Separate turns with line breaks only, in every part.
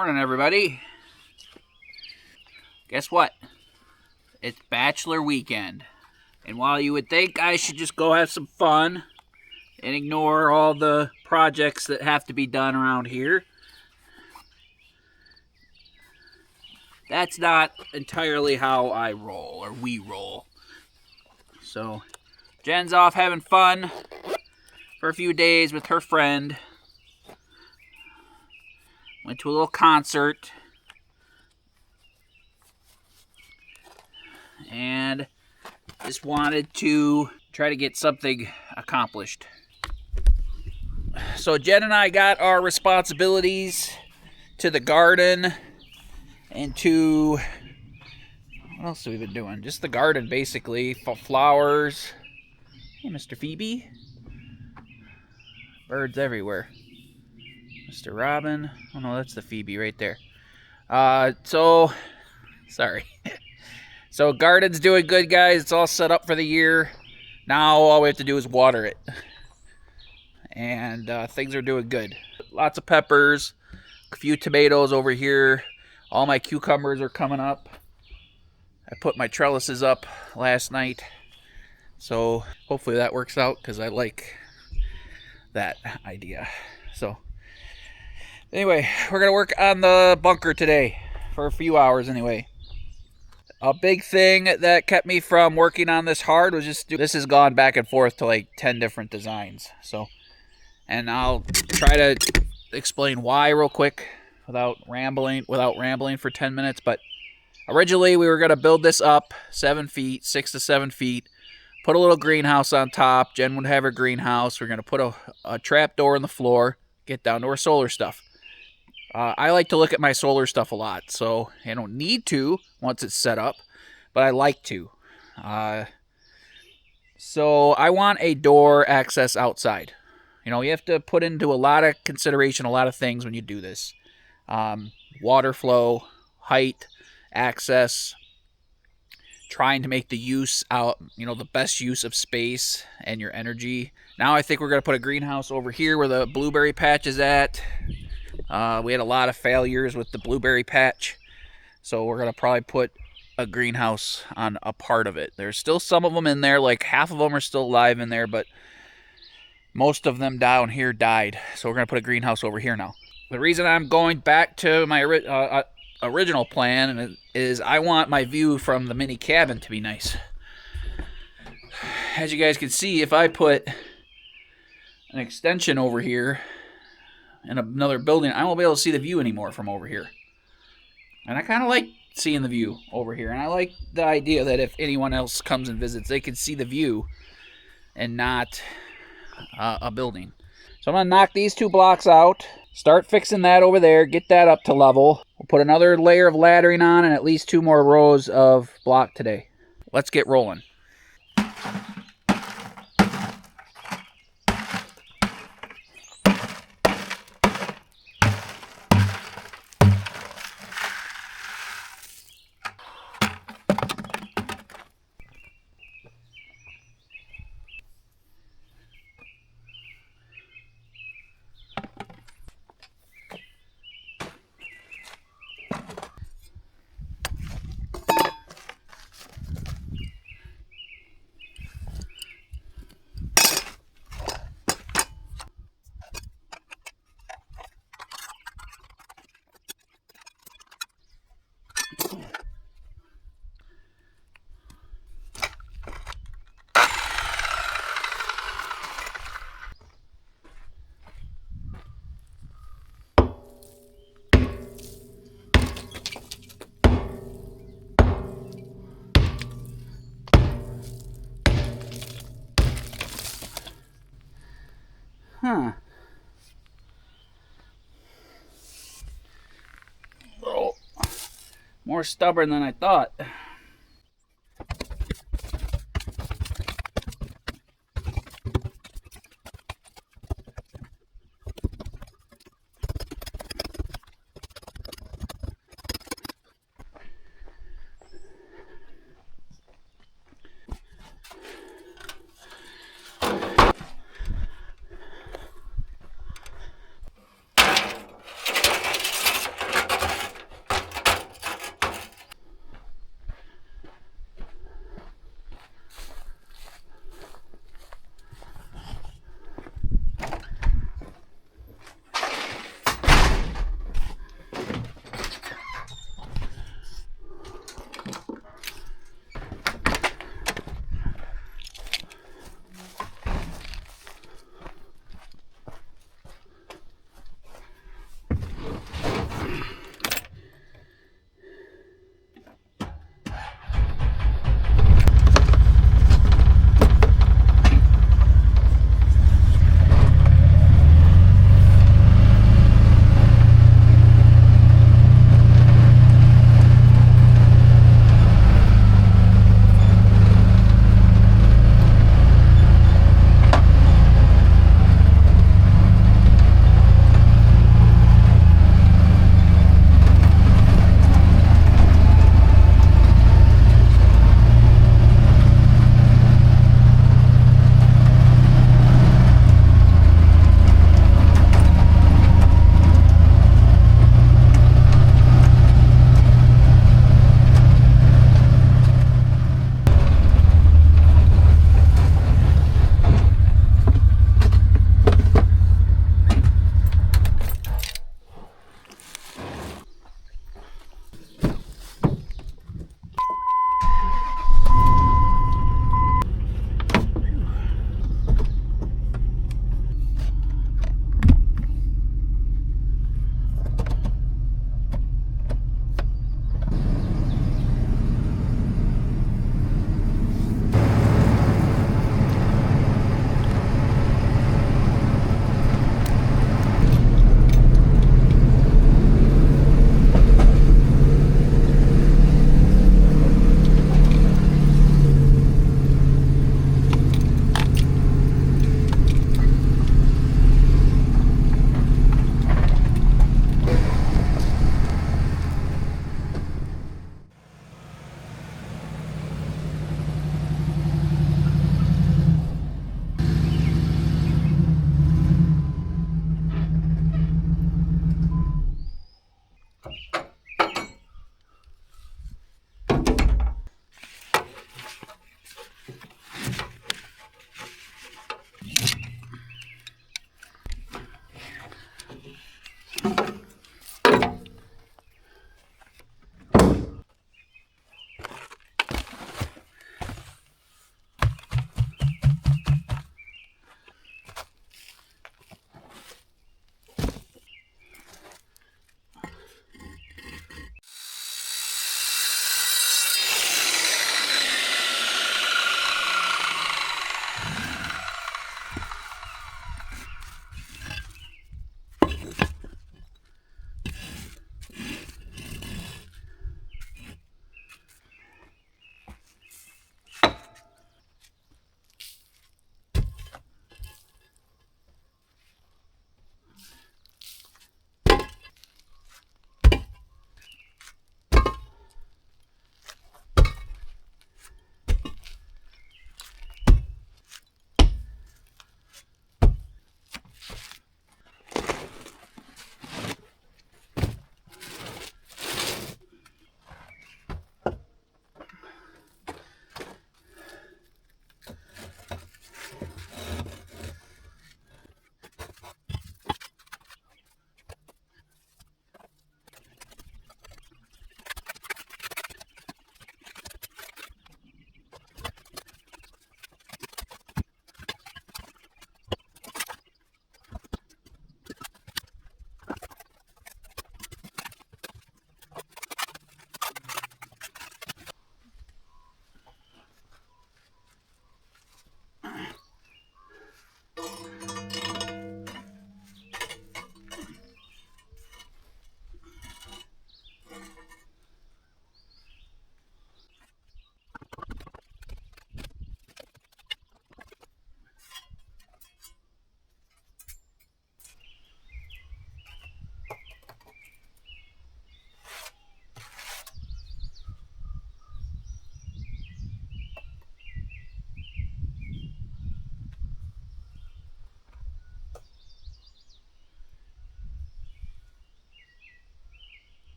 Morning, everybody. Guess what? It's bachelor weekend. And while you would think I should just go have some fun and ignore all the projects that have to be done around here, that's not entirely how I roll, or we roll. So, Jen's off having fun for a few days with her friend. Went to a little concert. And just wanted to try to get something accomplished. So Jen and I got our responsibilities to the garden and to, what else have we been doing? Just the garden, basically. Flowers. Hey, Mr. Phoebe. Birds everywhere. Mr. Robin. Oh no, that's the Phoebe right there. Sorry. So garden's doing good, guys. It's all set up for the year. Now all we have to do is water it. And things are doing good. Lots of peppers, a few tomatoes over here. All my cucumbers are coming up. I put my trellises up last night. So hopefully that works out because I like that idea. So anyway, we're going to work on the bunker today for a few hours anyway. A big thing that kept me from working on this hard was this has gone back and forth to like 10 different designs. So, and I'll try to explain why real quick without rambling for 10 minutes. But originally we were going to build this up 7 feet, 6 to 7 feet, put a little greenhouse on top. Jen would have her greenhouse. We're going to put a trap door in the floor, get down to our solar stuff. I like to look at my solar stuff a lot, so I don't need to once it's set up, but I like to. So I want a door access outside. You know, you have to put into a lot of consideration, a lot of things when you do this. Water flow, height, access, trying to make the best use of space and your energy. Now I think we're going to put a greenhouse over here where the blueberry patch is at. We had a lot of failures with the blueberry patch, so we're going to probably put a greenhouse on a part of it. There's still some of them in there, like half of them are still alive in there, but most of them down here died, so we're going to put a greenhouse over here now. The reason I'm going back to my original plan is I want my view from the mini cabin to be nice. As you guys can see, if I put an extension over here in another building, I won't be able to see the view anymore from over here. And I kind of like seeing the view over here. And I like the idea that if anyone else comes and visits, they can see the view and not a building. So I'm going to knock these 2 blocks out, start fixing that over there, get that up to level. We'll put another layer of laddering on and at least 2 more rows of block today. Let's get rolling. Oh, more stubborn than I thought.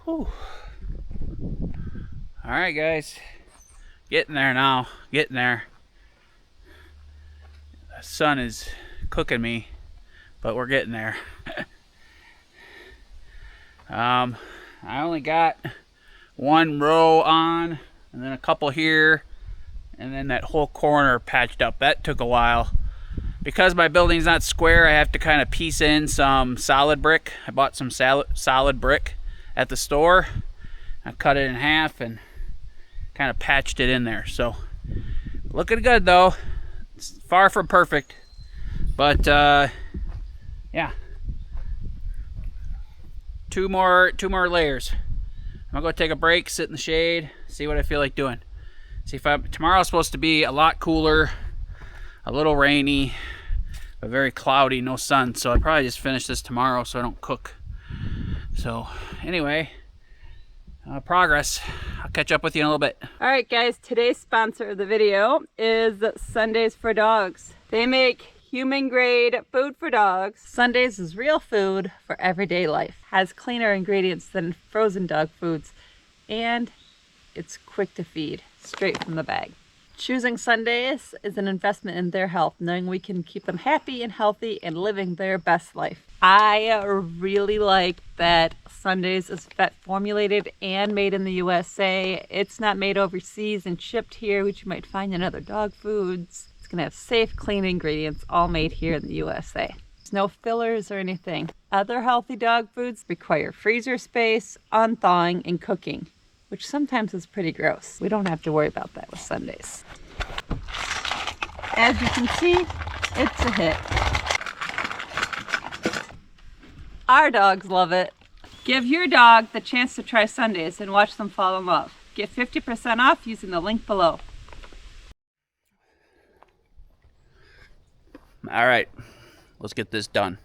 Whew. All right, guys. Getting there now. Getting there. The sun is cooking me, but we're getting there. I only got one row on, and then a couple here, and then that whole corner patched up. That took a while. Because my building's not square, I have to kind of piece in some solid brick. I bought some solid brick at the store. I cut it in half and kind of patched it in there. So looking good though. It's far from perfect, but yeah, two more layers. I'm gonna go take a break, sit in the shade, see what I feel like doing. See if tomorrow's supposed to be a lot cooler, a little rainy, but very cloudy, no sun. So I probably just finish this tomorrow so I don't cook. So anyway, progress. I'll catch up with you in a little bit.
All right, guys, today's sponsor of the video is Sundays for Dogs. They make human grade food for dogs. Sundays is real food for everyday life. Has cleaner ingredients than frozen dog foods, and it's quick to feed, straight from the bag. Choosing Sundays is an investment in their health, knowing we can keep them happy and healthy and living their best life. I really like that Sundays is vet formulated and made in the USA. It's not made overseas and shipped here, which you might find in other dog foods. It's gonna have safe, clean ingredients, all made here in the USA. There's no fillers or anything. Other healthy dog foods require freezer space, unthawing, and cooking, which sometimes is pretty gross. We don't have to worry about that with Sundays. As you can see, it's a hit. Our dogs love it. Give your dog the chance to try Sundays and watch them fall in love. Get 50% off using the link below.
All right, let's get this done.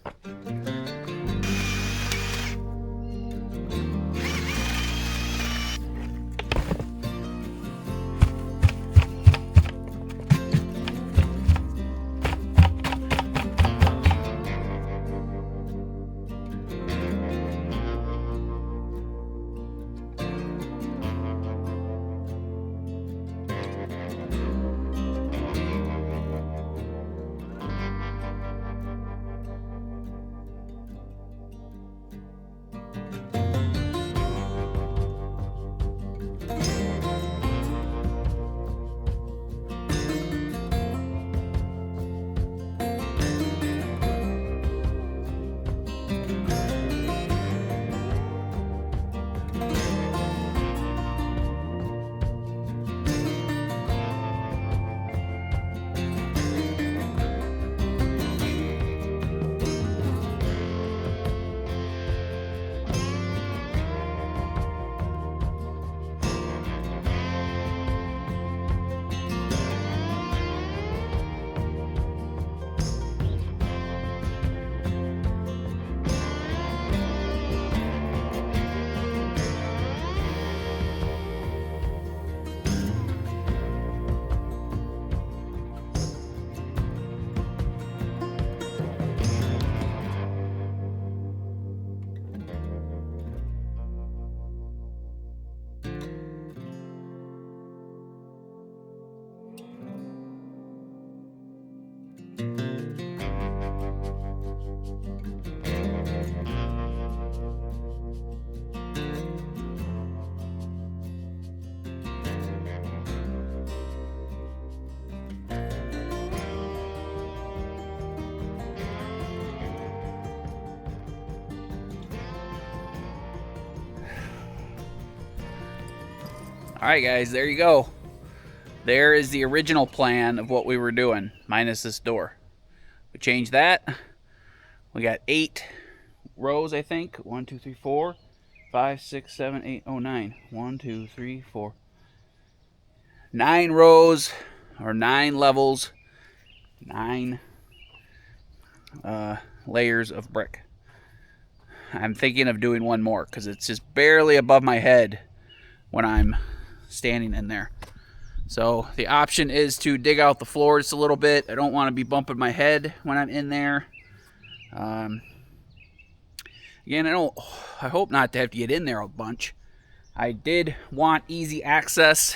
All right, guys, there you go. There is the original plan of what we were doing, minus this door. We changed that. We got 8 rows, I think. 1, 2, 3, 4, 5, 6, 7, 8, 9. 1, 2, 3, 4. 9 rows, or 9 levels, 9 layers of brick. I'm thinking of doing one more because it's just barely above my head when I'm standing in there. So the option is to dig out the floor just a little bit. I don't want to be bumping my head when I'm in there. I Again, I hope not to have to get in there a bunch. I did want easy access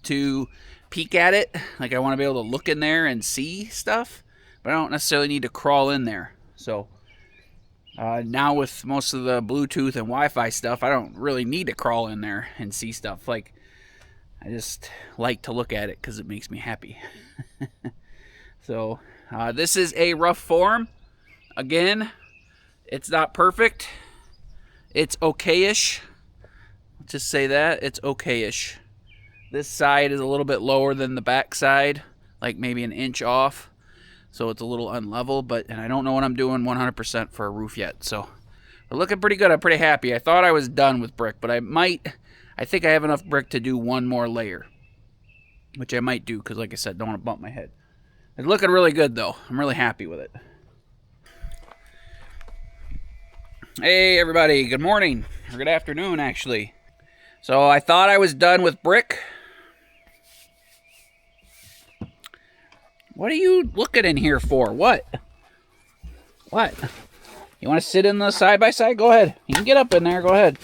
to peek at it. Like I want to be able to look in there and see stuff, but I don't necessarily need to crawl in there. So now with most of the Bluetooth and Wi-Fi stuff, I don't really need to crawl in there and see stuff. Like I just like to look at it because it makes me happy. So this is a rough form. Again, it's not perfect. It's okay-ish. Let's just say that. It's okay-ish. This side is a little bit lower than the back side, like maybe an inch off. So it's a little unlevel, and I don't know what I'm doing 100% for a roof yet. So we're looking pretty good. I'm pretty happy. I thought I was done with brick, but I think I have enough brick to do one more layer, which I might do because, like I said, don't want to bump my head. It's looking really good, though. I'm really happy with it. Hey, everybody. Good morning, or good afternoon, actually. So I thought I was done with brick. What are you looking in here for? What? What? You want to sit in the side-by-side? Go ahead. You can get up in there. Go ahead.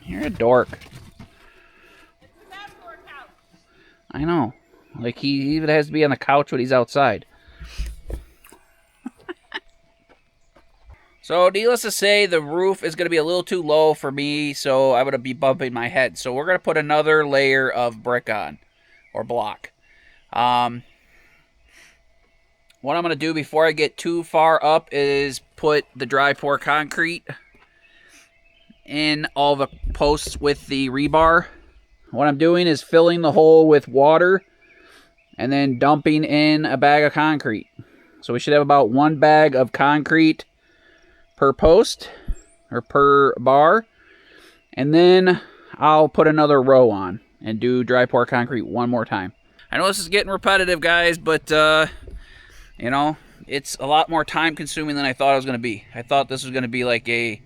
You're a dork.
It's an outdoor couch.
I know. Like, he even has to be on the couch when he's outside. So, needless to say, the roof is going to be a little too low for me, so I'm going to be bumping my head. So, we're going to put another layer of brick on, or block. What I'm going to do before I get too far up is put the dry pour concrete in all the posts with the rebar. What I'm doing is filling the hole with water and then dumping in a bag of concrete. So we should have about 1 bag of concrete per post or per bar. And then I'll put another row on and do dry pour concrete one more time. I know this is getting repetitive, guys, but you know, it's a lot more time consuming than I thought it was going to be. I thought this was going to be like a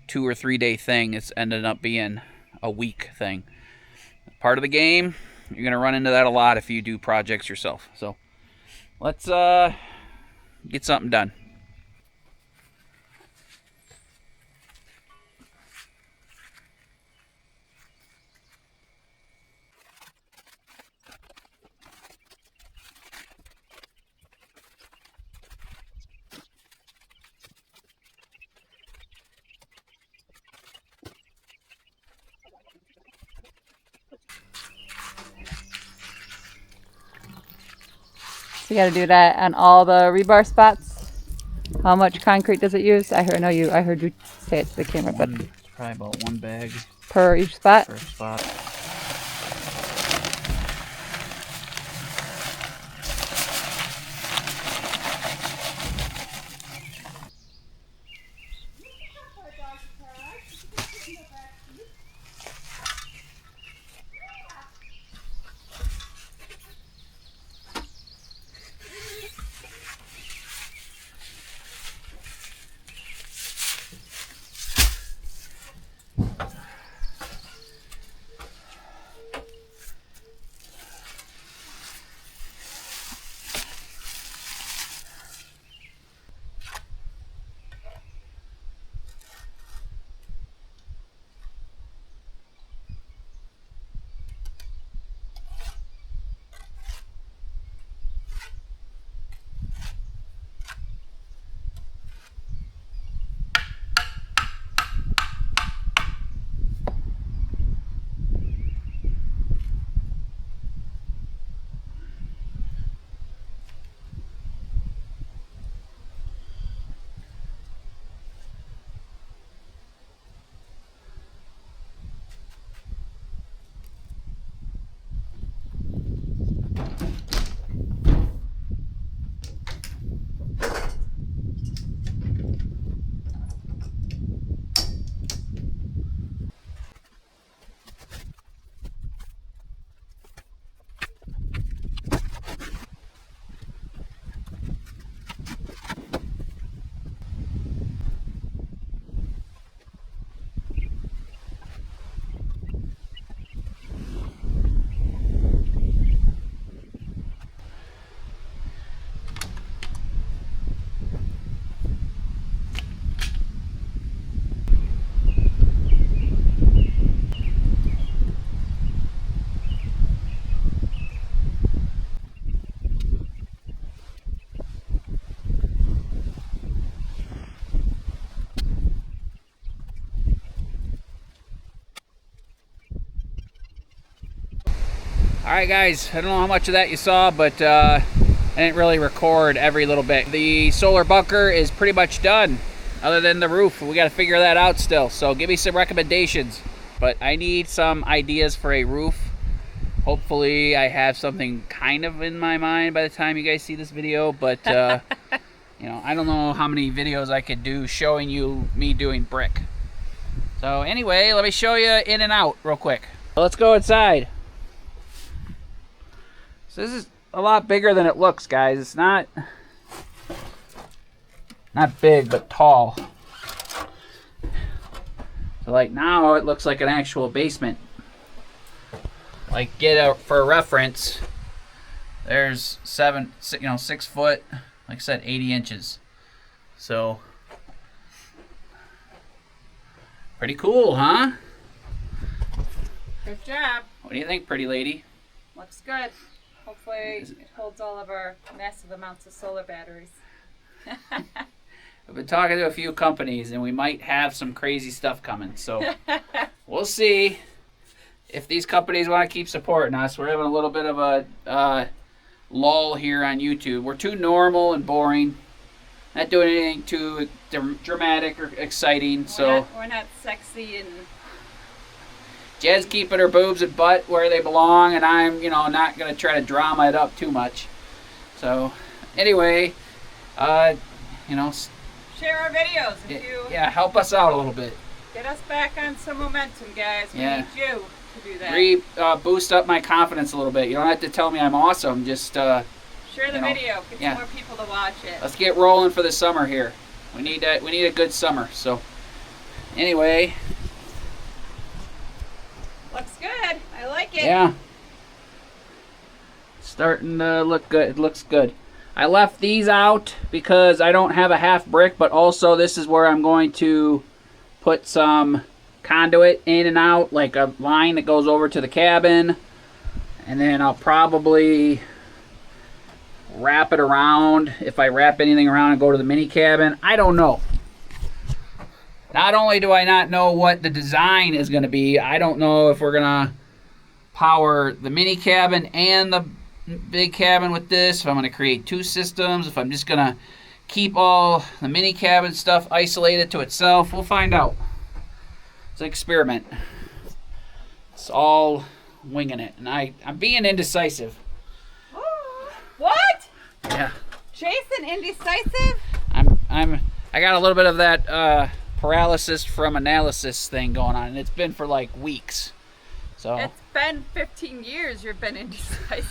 2 or 3 day thing. It's ended up being a week thing. Part of the game. You're going to run into that a lot if you do projects yourself. So let's get something done.
So you got to do that on all the rebar spots. How much concrete does it use? I heard you say it to the camera, but
It's probably about 1 bag
per each spot.
per spot. Alright guys, I don't know how much of that you saw, but I didn't really record every little bit. The solar bunker is pretty much done, other than the roof. We got to figure that out still, so give me some recommendations. But I need some ideas for a roof. Hopefully I have something kind of in my mind by the time you guys see this video, but you know, I don't know how many videos I could do showing you me doing brick. So anyway, let me show you in and out real quick. Let's go inside. So this is a lot bigger than it looks, guys. It's not big, but tall. So like now it looks like an actual basement. Like for a reference, there's 6 foot, like I said, 80 inches. So pretty cool, huh?
Good job.
What do you think, pretty lady?
Looks good. Hopefully it holds all of our massive amounts of solar batteries.
I've been talking to a few companies and we might have some crazy stuff coming. So we'll see if these companies want to keep supporting us. We're having a little bit of a lull here on YouTube. We're too normal and boring. Not doing anything too dramatic or exciting.
We're not sexy and...
Jen's keeping her boobs and butt where they belong, and I'm, you know, not going to try to drama it up too much. So, anyway, you know...
Share our videos if you...
Yeah, help us out a little bit.
Get us back on some momentum, guys. We need you to do that.
Boost up my confidence a little bit. You don't have to tell me I'm awesome. Just,
share the video. Get some more people to watch it.
Let's get rolling for the summer here. We need a good summer. So, anyway...
Looks good. I like it.
Yeah. Starting to look good. It looks good. I left these out because I don't have a half brick, but also this is where I'm going to put some conduit in and out, like a line that goes over to the cabin. And then I'll probably wrap it around. If I wrap anything around and go to the mini cabin, I don't know. Not only do I not know what the design is going to be, I don't know if we're going to power the mini cabin and the big cabin with this, if I'm going to create two systems, if I'm just going to keep all the mini cabin stuff isolated to itself. We'll find out. It's an experiment. It's all winging it, and I'm being indecisive.
What?
Yeah.
Jason, indecisive?
I got a little bit of that paralysis from analysis thing going on, and it's been for like weeks. So
it's been 15 years you've been indecisive.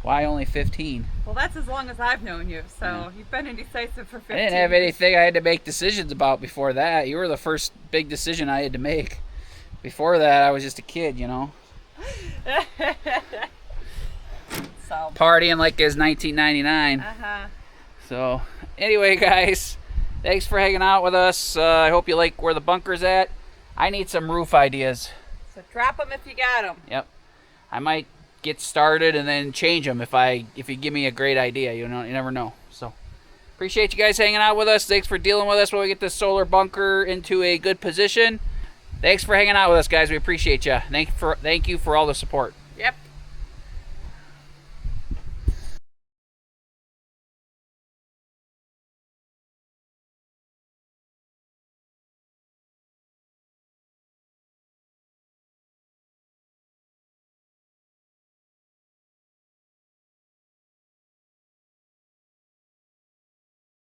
Why only 15?
Well, that's as long as I've known you, so you've been indecisive for 15
I didn't have anything I had to make decisions about before that. You were the first big decision I had to make. Before that, I was just a kid, you know.
So
partying like it was 1999. So anyway, guys, thanks for hanging out with us. I hope you like where the bunker's at. I need some roof ideas.
So drop them if you got them.
Yep. I might get started and then change them if you give me a great idea. You know, you never know. So appreciate you guys hanging out with us. Thanks for dealing with us while we get this solar bunker into a good position. Thanks for hanging out with us, guys. We appreciate you. Thank you for all the support.